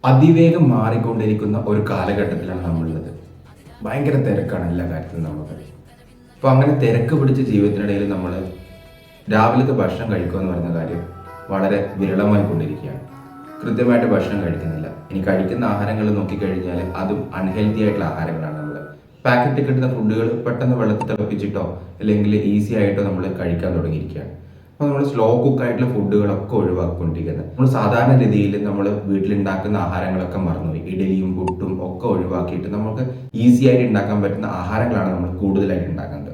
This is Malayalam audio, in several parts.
അതിവേഗം മാറിക്കൊണ്ടിരിക്കുന്ന ഒരു കാലഘട്ടത്തിലാണ് നമ്മളുള്ളത്. ഭയങ്കര തിരക്കാണ് എല്ലാ കാര്യത്തിലും നമുക്ക്. അപ്പോൾ അങ്ങനെ തിരക്ക് പിടിച്ച ജീവിതത്തിനിടയിൽ നമ്മൾ രാവിലത്തെ ഭക്ഷണം കഴിക്കുക എന്ന് പറയുന്ന കാര്യം വളരെ വിരളമായി കൊണ്ടിരിക്കുകയാണ്. കൃത്യമായിട്ട് ഭക്ഷണം കഴിക്കുന്നില്ല. ഇനി കഴിക്കുന്ന ആഹാരങ്ങൾ നോക്കിക്കഴിഞ്ഞാൽ അതും അൺഹെൽത്തി ആയിട്ടുള്ള ആഹാരങ്ങളാണ്. നമ്മൾ പാക്കറ്റിൽ കിട്ടുന്ന ഫുഡുകൾ പെട്ടെന്ന് വെള്ളത്തിൽ തിളപ്പിച്ചിട്ടോ അല്ലെങ്കിൽ ഈസി ആയിട്ടോ നമ്മൾ കഴിക്കാൻ തുടങ്ങിയിരിക്കുകയാണ്. അപ്പോൾ നമ്മൾ സ്ലോ കുക്കായിട്ടുള്ള ഫുഡുകളൊക്കെ ഒഴിവാക്കിക്കൊണ്ടിരിക്കുന്നത്. നമ്മൾ സാധാരണ രീതിയിൽ നമ്മൾ വീട്ടിലുണ്ടാക്കുന്ന ആഹാരങ്ങളൊക്കെ മറന്നുപോയി. ഇഡലിയും പുട്ടും ഒക്കെ ഒഴിവാക്കിയിട്ട് നമുക്ക് ഈസി ആയിട്ട് ഉണ്ടാക്കാൻ പറ്റുന്ന ആഹാരങ്ങളാണ് നമ്മൾ കൂടുതലായിട്ട് ഉണ്ടാക്കുന്നത്.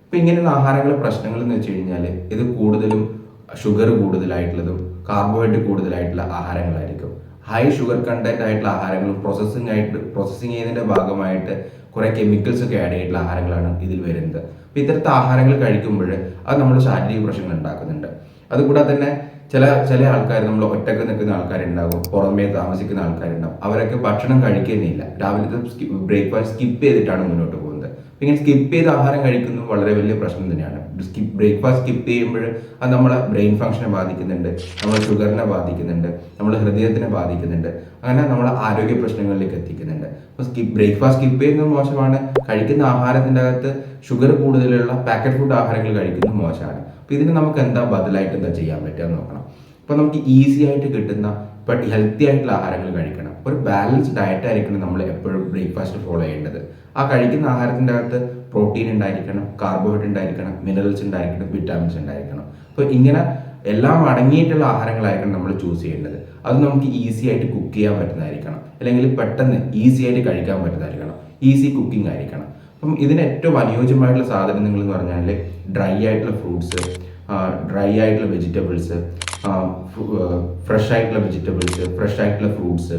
അപ്പോൾ ഇങ്ങനെയുള്ള ആഹാരങ്ങൾ പ്രശ്നങ്ങൾ എന്ന് വെച്ച് കഴിഞ്ഞാൽ ഇത് കൂടുതലും ഷുഗർ കൂടുതലായിട്ടുള്ളതും കാർബോഹൈഡ്രേറ്റ് കൂടുതലായിട്ടുള്ള ആഹാരങ്ങളായിരിക്കും. ഹൈ ഷുഗർ കണ്ടന്റ് ആയിട്ടുള്ള ആഹാരങ്ങളും പ്രോസസ്സിങ് ചെയ്യുന്നതിൻ്റെ ഭാഗമായിട്ട് കുറേ കെമിക്കൽസ് ഒക്കെ ആഡ് ചെയ്തിട്ടുള്ള ആഹാരങ്ങളാണ് ഇതിൽ വരുന്നത്. അപ്പോൾ ഇത്തരത്തെ ആഹാരങ്ങൾ കഴിക്കുമ്പോൾ അത് നമ്മൾ ശാരീരിക പ്രശ്നങ്ങൾ ഉണ്ടാക്കുന്നുണ്ട്. അതുകൂടാതെ തന്നെ ചില ആൾക്കാർ, നമ്മൾ ഒറ്റക്ക് നിൽക്കുന്ന ആൾക്കാരുണ്ടാകും, പുറമേ താമസിക്കുന്ന ആൾക്കാരുണ്ടാകും. അവരൊക്കെ ഭക്ഷണം കഴിക്കുന്നില്ല. രാവിലത്തെ ബ്രേക്ക്ഫാസ്റ്റ് സ്കിപ്പ് ചെയ്തിട്ടാണ് മുന്നോട്ട് പോകുന്നത്. അപ്പോൾ ഇങ്ങനെ സ്കിപ്പ് ചെയ്ത് ആഹാരം കഴിക്കുന്നത് വളരെ വലിയ പ്രശ്നം തന്നെയാണ്. ബ്രേക്ക്ഫാസ്റ്റ് സ്കിപ്പ് ചെയ്യുമ്പോൾ അത് നമ്മളെ ബ്രെയിൻ ഫംഗ്ഷനെ ബാധിക്കുന്നുണ്ട്, നമ്മളെ ഷുഗറിനെ ബാധിക്കുന്നുണ്ട്, നമ്മളെ ഹൃദയത്തിനെ ബാധിക്കുന്നുണ്ട്, അങ്ങനെ നമ്മളെ ആരോഗ്യ പ്രശ്നങ്ങളിലേക്ക് എത്തിക്കുന്നുണ്ട്. അപ്പോൾ ബ്രേക്ക്ഫാസ്റ്റ് സ്കിപ്പ് ചെയ്യുന്നത് മോശമാണ്. കഴിക്കുന്ന ആഹാരത്തിൻ്റെ അകത്ത് ഷുഗർ കൂടുതലുള്ള പാക്കറ്റ് ഫുഡ് ആഹാരങ്ങൾ കഴിക്കുന്നത് മോശമാണ്. അപ്പോൾ ഇതിന് നമുക്ക് ബദലായിട്ട് എന്താ ചെയ്യാൻ പറ്റുക എന്ന് നോക്കണം. അപ്പോൾ നമുക്ക് ഈസി ആയിട്ട് കിട്ടുന്ന ഹെൽത്തി ആയിട്ടുള്ള ആഹാരങ്ങൾ കഴിക്കണം. ഒരു ബാലൻസ്ഡ് ഡയറ്റ് ആയിരിക്കണം നമ്മൾ എപ്പോഴും ബ്രേക്ക്ഫാസ്റ്റ് ഫോളോ ചെയ്യേണ്ടത്. ആ കഴിക്കുന്ന ആഹാരത്തിൻ്റെ അകത്ത് പ്രോട്ടീൻ ഉണ്ടായിരിക്കണം, കാർബോഹൈഡ്രേറ്റ് ഉണ്ടായിരിക്കണം, മിനറൽസ് ഉണ്ടായിരിക്കണം, വിറ്റാമിൻസ് ഉണ്ടായിരിക്കണം. അപ്പോൾ ഇങ്ങനെ എല്ലാം അടങ്ങിയിട്ടുള്ള ആഹാരങ്ങളായിരിക്കണം നമ്മൾ ചൂസ് ചെയ്യേണ്ടത്. അത് നമുക്ക് ഈസി ആയിട്ട് കുക്ക് ചെയ്യാൻ പറ്റുന്നതായിരിക്കണം, അല്ലെങ്കിൽ പെട്ടെന്ന് ഈസി ആയിട്ട് കഴിക്കാൻ പറ്റുന്നതായിരിക്കണം, ഈസി കുക്കിംഗ് ആയിരിക്കണം. അപ്പം ഇതിന് ഏറ്റവും അനുയോജ്യമായിട്ടുള്ള സാധനങ്ങൾ എന്ന് പറഞ്ഞാൽ ഡ്രൈ ആയിട്ടുള്ള ഫ്രൂട്ട്സ്, ഡ്രൈ ആയിട്ടുള്ള വെജിറ്റബിൾസ്, ഫ്രഷ് ആയിട്ടുള്ള വെജിറ്റബിൾസ്, ഫ്രഷ് ആയിട്ടുള്ള ഫ്രൂട്ട്സ്,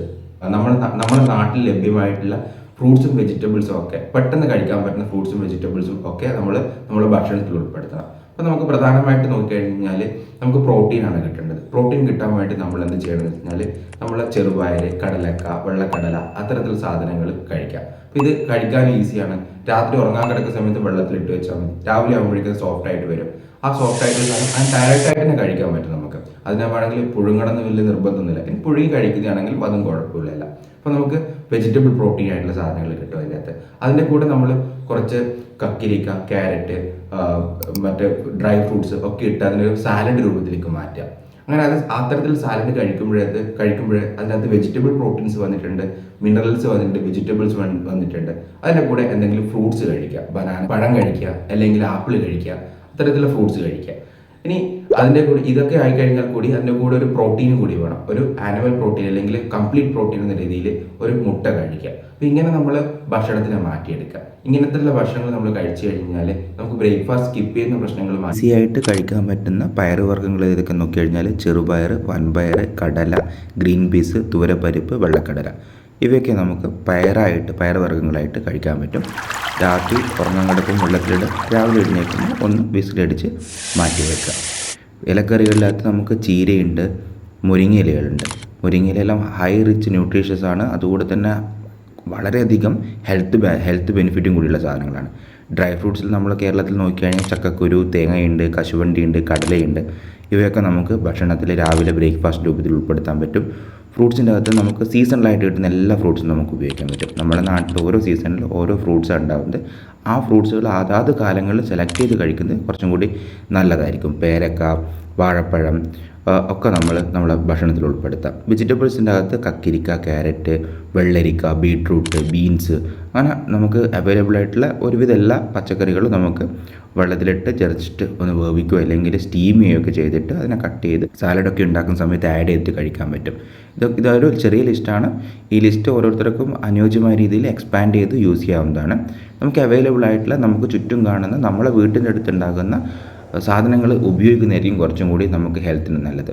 നമ്മുടെ നാട്ടിൽ ലഭ്യമായിട്ടുള്ള ഫ്രൂട്ട്സും വെജിറ്റബിൾസും ഒക്കെ പെട്ടെന്ന് കഴിക്കാൻ പറ്റുന്ന ഫ്രൂട്ട്സും വെജിറ്റബിൾസും ഒക്കെ നമ്മുടെ ഭക്ഷണത്തിൽ ഉൾപ്പെടുത്തണം. അപ്പോൾ നമുക്ക് പ്രധാനമായിട്ട് നോക്കിക്കഴിഞ്ഞാൽ നമുക്ക് പ്രോട്ടീനാണ് കിട്ടേണ്ടത്. പ്രോട്ടീൻ കിട്ടാൻ വേണ്ടി നമ്മൾ എന്ത് ചെയ്യണമെന്ന് വെച്ചാൽ നമ്മൾ ചെറുപയർ, കടലക്ക, വെള്ളക്കടല അത്തരത്തിലുള്ള സാധനങ്ങൾ കഴിക്കാം. അപ്പോൾ ഇത് കഴിക്കാൻ ഈസിയാണ്. രാത്രി ഉറങ്ങാൻ കിടക്കുന്ന സമയത്ത് വെള്ളത്തിലിട്ട് വെച്ചാൽ മതി. രാവിലെ ആകുമ്പോഴേക്കും സോഫ്റ്റ് ആയിട്ട് വരും. ആ സോഫ്റ്റ് ആയിട്ടുള്ള സാധനം അത് ഡയറക്റ്റ് ആയിട്ട് തന്നെ കഴിക്കാൻ പറ്റും നമുക്ക്. അതിനെ വേണമെങ്കിൽ പുഴുങ്ങണം എന്ന് വലിയ നിർബന്ധമൊന്നുമില്ല. ഇനി പുഴുങ്ങി കഴിക്കുകയാണെങ്കിൽ അതും കുഴപ്പമില്ല. അപ്പോൾ നമുക്ക് വെജിറ്റബിൾ പ്രോട്ടീൻ ആയിട്ടുള്ള സാധനങ്ങൾ കിട്ടും അതിനകത്ത്. അതിൻ്റെ കൂടെ നമ്മൾ കുറച്ച് കക്കിരിക്ക, ക്യാരറ്റ്, മറ്റേ ഡ്രൈ ഫ്രൂട്ട്സ് ഒക്കെ ഇട്ട് അതിനൊരു സാലഡ് രൂപത്തിലേക്ക് മാറ്റാം. അങ്ങനെ അത് അത്തരത്തിൽ സാലഡ് കഴിക്കുമ്പോൾ അതിനകത്ത് വെജിറ്റബിൾ പ്രോട്ടീൻസ് വന്നിട്ടുണ്ട്, മിനറൽസ് വന്നിട്ടുണ്ട്, വെജിറ്റബിൾസ് വന്നിട്ടുണ്ട്. അതിൻ്റെ കൂടെ എന്തെങ്കിലും ഫ്രൂട്ട്സ് കഴിക്കുക, പഴം കഴിക്കുക, അല്ലെങ്കിൽ ആപ്പിൾ കഴിക്കുക, അത്തരത്തിലുള്ള ഫ്രൂട്ട്സ് കഴിക്കുക. ഇനി അതിൻ്റെ കൂടെ ഇതൊക്കെ ആയിക്കഴിഞ്ഞാൽ കൂടി അതിൻ്റെ കൂടെ ഒരു പ്രോട്ടീനും കൂടി വേണം. ഒരു ആനിമൽ പ്രോട്ടീൻ അല്ലെങ്കിൽ കംപ്ലീറ്റ് പ്രോട്ടീൻ എന്ന രീതിയിൽ ഒരു മുട്ട കഴിക്കുക. അപ്പോൾ ഇങ്ങനെ നമ്മൾ ഭക്ഷണത്തിനെ മാറ്റിയെടുക്കുക. ഇങ്ങനത്തെയുള്ള ഭക്ഷണങ്ങൾ നമ്മൾ കഴിച്ചു കഴിഞ്ഞാൽ നമുക്ക് ബ്രേക്ക്ഫാസ്റ്റ് സ്കിപ്പ് ചെയ്യുന്ന പ്രശ്നങ്ങൾ ഈസി ആയിട്ട് കഴിക്കാൻ പറ്റുന്ന പയറുവർഗ്ഗങ്ങൾ ഏതൊക്കെ നോക്കി കഴിഞ്ഞാൽ ചെറുപയർ, വൻപയർ, കടല, ഗ്രീൻ പീസ്, തുവരപ്പരിപ്പ്, വെള്ളക്കടല, ഇവയൊക്കെ നമുക്ക് പയറുവർഗ്ഗങ്ങളായിട്ട് കഴിക്കാൻ പറ്റും. രാത്രി ഉറങ്ങാൻ കിടക്കും വെള്ളത്തിലിട്ട് രാവിലെ എഴുന്നേൽക്കുമ്പോൾ ഒന്ന് വിസിലടിച്ച് മാറ്റി വെക്കുക. ഇലക്കറികളിനകത്ത് നമുക്ക് ചീരയുണ്ട്, മുരിങ്ങയിലകളുണ്ട്. മുരിങ്ങയിലെല്ലാം ഹൈ റിച്ച് ന്യൂട്രീഷ്യസ് ആണ്. അതുകൂടെ തന്നെ വളരെയധികം ഹെൽത്ത് ബെനിഫിറ്റും കൂടിയുള്ള സാധനങ്ങളാണ്. ഡ്രൈ ഫ്രൂട്ട്സിൽ നമ്മൾ കേരളത്തിൽ നോക്കിക്കഴിഞ്ഞാൽ ചക്കക്കുരു, തേങ്ങയുണ്ട്, കശുവണ്ടിയുണ്ട്, കടലയുണ്ട്. ഇവയൊക്കെ നമുക്ക് ഭക്ഷണത്തിൽ രാവിലെ ബ്രേക്ക്ഫാസ്റ്റ് രൂപത്തിൽ ഉൾപ്പെടുത്താൻ പറ്റും. ഫ്രൂട്ട്സിൻ്റെ അകത്ത് നമുക്ക് സീസണലായിട്ട് കിട്ടുന്ന എല്ലാ ഫ്രൂട്ട്സും നമുക്ക് ഉപയോഗിക്കാൻ പറ്റും. നമ്മുടെ നാട്ടിൽ ഓരോ സീസണിൽ ഓരോ ഫ്രൂട്ട്സാണ് ഉണ്ടാകുന്നത്. ആ ഫ്രൂട്ട്സുകൾ അതാത് കാലങ്ങളിൽ സെലക്ട് ചെയ്ത് കഴിക്കുന്നത് കുറച്ചും കൂടി നല്ലതായിരിക്കും. പേരക്ക, വാഴപ്പഴം ഒക്കെ നമ്മളെ ഭക്ഷണത്തിൽ ഉൾപ്പെടുത്താം. വെജിറ്റബിൾസിൻ്റെ അകത്ത് കക്കിരിക്ക, ക്യാരറ്റ്, വെള്ളരിക്ക, ബീട്രൂട്ട്, ബീൻസ്, അങ്ങനെ നമുക്ക് അവൈലബിൾ ആയിട്ടുള്ള ഒരുവിധ എല്ലാ പച്ചക്കറികളും നമുക്ക് വെള്ളത്തിലിട്ട് ജസ്റ്റ് ഒന്ന് വേവിക്കുകയോ അല്ലെങ്കിൽ സ്റ്റീം ചെയ്യുകയൊക്കെ ചെയ്തിട്ട് അതിനെ കട്ട് ചെയ്ത് സാലഡൊക്കെ ഉണ്ടാക്കുന്ന സമയത്ത് ആഡ് ചെയ്തിട്ട് കഴിക്കാൻ പറ്റും. ഇതൊരു ചെറിയ ലിസ്റ്റാണ്. ഈ ലിസ്റ്റ് ഓരോരുത്തർക്കും അനുയോജ്യമായ രീതിയിൽ എക്സ്പാൻഡ് ചെയ്ത് യൂസ് ചെയ്യാവുന്നതാണ്. നമുക്ക് അവൈലബിൾ ആയിട്ടുള്ള നമുക്ക് ചുറ്റും കാണുന്ന നമ്മളെ വീട്ടിൻ്റെ അടുത്തുണ്ടാകുന്ന സാധനങ്ങൾ ഉപയോഗിക്കുന്നതായിരിക്കും കുറച്ചും കൂടി നമുക്ക് ഹെൽത്തിന് നല്ലത്.